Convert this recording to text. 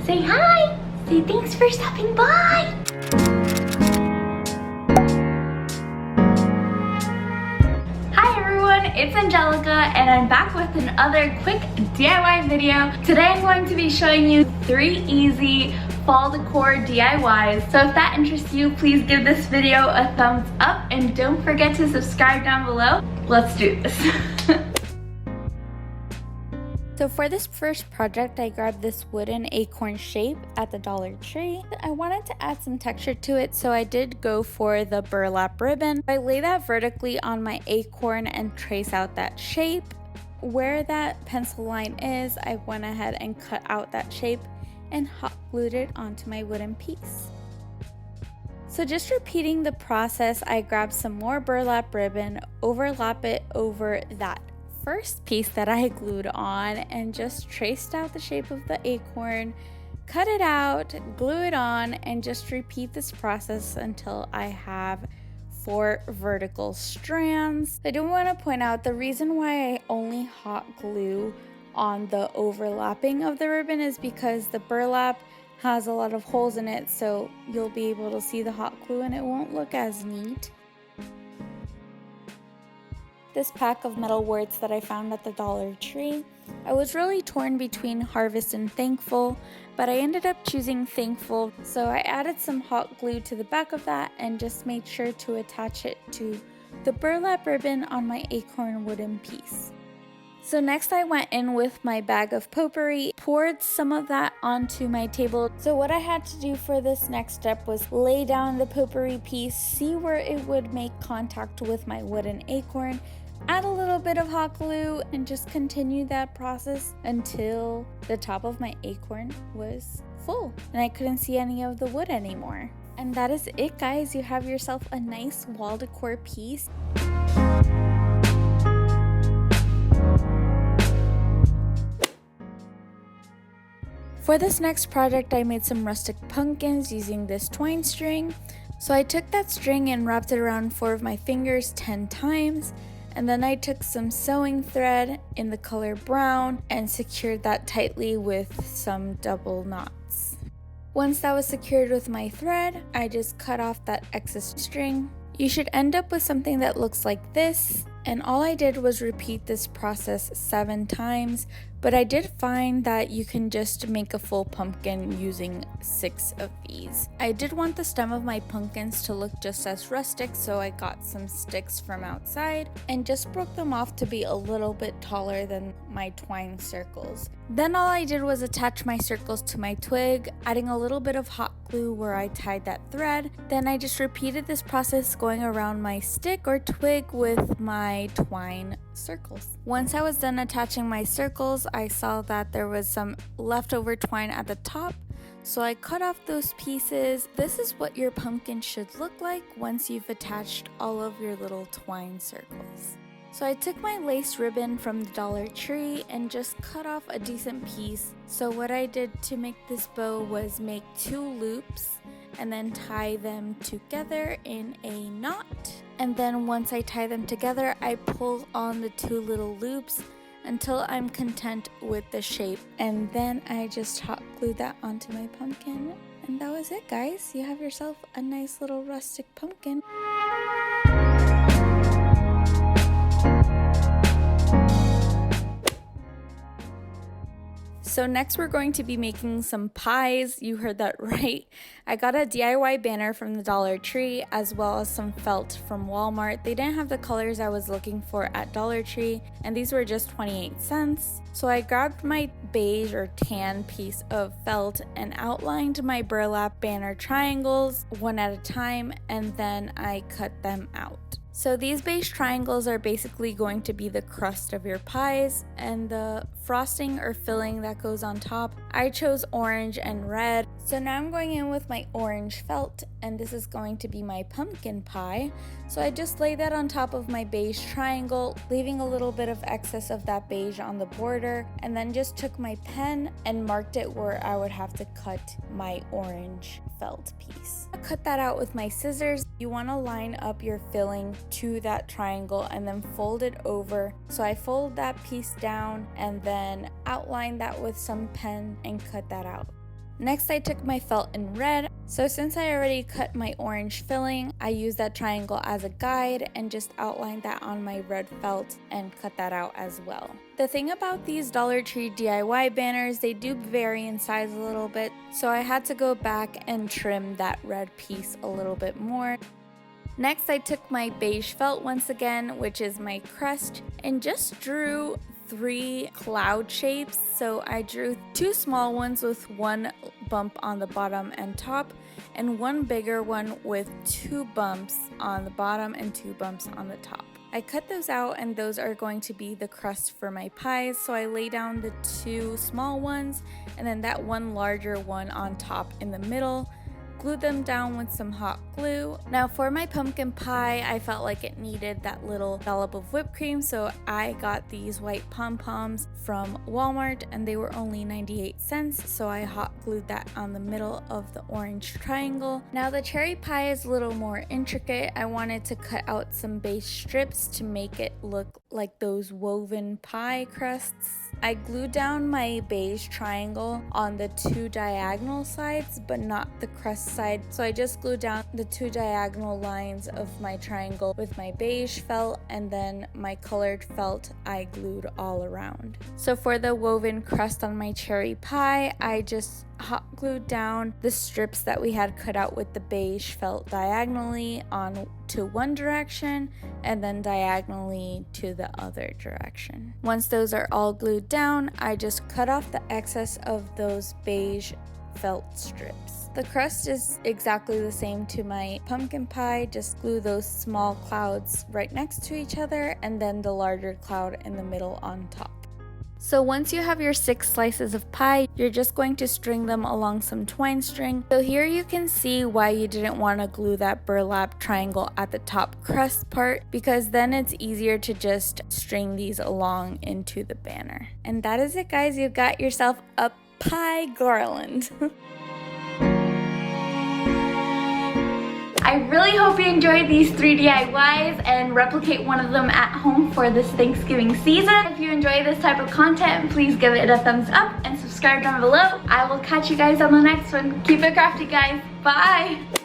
Say hi! Say thanks for stopping by! Hi everyone, it's Angelica and I'm back with another quick DIY video. Today I'm going to be showing you 3 easy fall decor DIYs. So if that interests you, please give this video a thumbs up and don't forget to subscribe down below. Let's do this. So for this first project, I grabbed this wooden acorn shape at the Dollar Tree. I wanted to add some texture to it, so I did go for the burlap ribbon. I lay that vertically on my acorn and trace out that shape. Where that pencil line is, I went ahead and cut out that shape and hot glued it onto my wooden piece. So just repeating the process, I grabbed some more burlap ribbon, overlap it over that first piece that I glued on and just traced out the shape of the acorn, cut it out, glue it on, and just repeat this process until I have 4 vertical strands. I do want to point out the reason why I only hot glue on the overlapping of the ribbon is because the burlap has a lot of holes in it, so you'll be able to see the hot glue and it won't look as neat. This pack of metal words that I found at the Dollar Tree. I was really torn between Harvest and Thankful, but I ended up choosing Thankful, so I added some hot glue to the back of that and just made sure to attach it to the burlap ribbon on my acorn wooden piece. So next I went in with my bag of potpourri, poured some of that onto my table. So what I had to do for this next step was lay down the potpourri piece, see where it would make contact with my wooden acorn, add a little bit of hot glue, and just continue that process until the top of my acorn was full and I couldn't see any of the wood anymore. And that is it, guys. You have yourself a nice wall decor piece. For this next project, I made some rustic pumpkins using this twine string. So I took that string and wrapped it around 4 of my fingers 10 times. And then I took some sewing thread in the color brown and secured that tightly with some double knots. Once that was secured with my thread, I just cut off that excess string. You should end up with something that looks like this. And all I did was repeat this process 7 times, but I did find that you can just make a full pumpkin using 6 of these. I did want the stem of my pumpkins to look just as rustic, so I got some sticks from outside and just broke them off to be a little bit taller than my twine circles. Then all I did was attach my circles to my twig, adding a little bit of hot glue where I tied that thread. Then I just repeated this process going around my stick or twig with my twine circles. Once I was done attaching my circles, I saw that there was some leftover twine at the top, so I cut off those pieces. This is what your pumpkin should look like once you've attached all of your little twine circles. So I took my lace ribbon from the Dollar Tree and just cut off a decent piece. So what I did to make this bow was make 2 loops and then tie them together in a knot. And then once I tie them together, I pull on the 2 little loops until I'm content with the shape. And then I just hot glued that onto my pumpkin. And that was it, guys. You have yourself a nice little rustic pumpkin. So next we're going to be making some pies. You heard that right. I got a DIY banner from the Dollar Tree as well as some felt from Walmart. They didn't have the colors I was looking for at Dollar Tree, and these were just 28 cents. So I grabbed my beige or tan piece of felt and outlined my burlap banner triangles one at a time, and then I cut them out. So these beige triangles are basically going to be the crust of your pies, and the frosting or filling that goes on top, I chose orange and red. So now I'm going in with my orange felt, and this is going to be my pumpkin pie. So I just laid that on top of my beige triangle, leaving a little bit of excess of that beige on the border, and then just took my pen and marked it where I would have to cut my orange felt piece. I cut that out with my scissors. You want to line up your filling to that triangle and then fold it over. So I fold that piece down and then outline that with some pen and cut that out. Next, I took my felt in red. So since I already cut my orange filling, I used that triangle as a guide and just outlined that on my red felt and cut that out as well. The thing about these Dollar Tree DIY banners, they do vary in size a little bit, so I had to go back and trim that red piece a little bit more. Next, I took my beige felt once again, which is my crust, and just drew 3 cloud shapes. So I drew 2 small ones with 1 bump on the bottom and top, and 1 bigger one with 2 bumps on the bottom and 2 bumps on the top. I cut those out, and those are going to be the crust for my pies. So I lay down the 2 small ones and then that 1 larger one on top in the middle. Glued them down with some hot glue. Now for my pumpkin pie, I felt like it needed that little dollop of whipped cream, so I got these white pom-poms from Walmart and they were only 98 cents, so I hot glued that on the middle of the orange triangle. Now the cherry pie is a little more intricate. I wanted to cut out some base strips to make it look like those woven pie crusts. I glued down my beige triangle on the 2 diagonal sides, but not the crust side. So I just glued down the 2 diagonal lines of my triangle with my beige felt, and then my colored felt I glued all around. So for the woven crust on my cherry pie, I just hot glued down the strips that we had cut out with the beige felt diagonally on to one direction and then diagonally to the other direction. Once those are all glued down, I just cut off the excess of those beige felt strips. The crust is exactly the same to my pumpkin pie, just glue those small clouds right next to each other and then the larger cloud in the middle on top. So once you have your 6 slices of pie, you're just going to string them along some twine string. So here you can see why you didn't want to glue that burlap triangle at the top crust part, because then it's easier to just string these along into the banner. And that is it, guys. You got yourself a pie garland. I really hope you enjoyed these 3 DIYs and replicate one of them at home for this Thanksgiving season. If you enjoy this type of content, please give it a thumbs up and subscribe down below. I will catch you guys on the next one. Keep it crafty, guys. Bye!